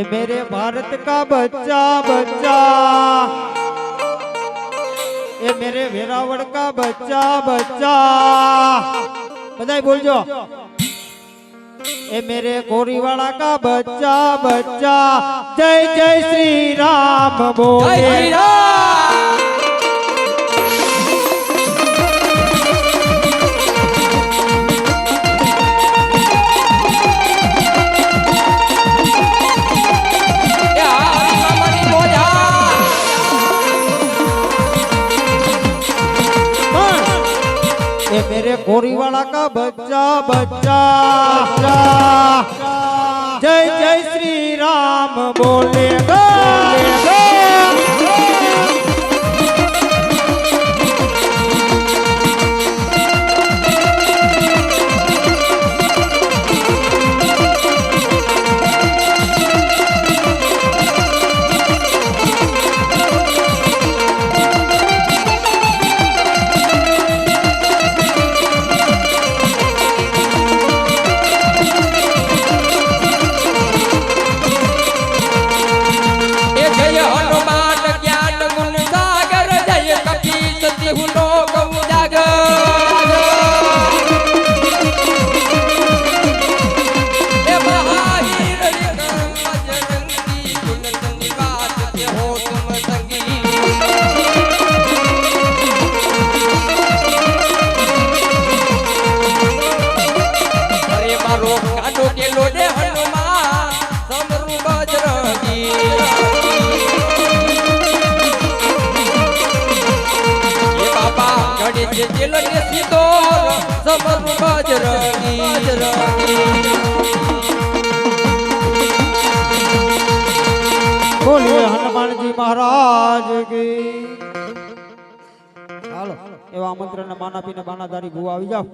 ए मेरे भारत का बच्चा बच्चा, ए मेरे वेरावड़ का बच्चा बच्चा, बधाई बोल जो। ए मेरे कोरीवाड़ा का बच्चा बच्चा, जय जय श्री राम बोले। जय श्री राम। ए मेरे कोरीवाड़ा का बच्चा बच्चा, जय जय श्री राम बोलेगा। बोलिए हनुमान जी महाराज की। हालो एवा आमंत्रण माना पीने बानाधारी भुवा આવી જાવ।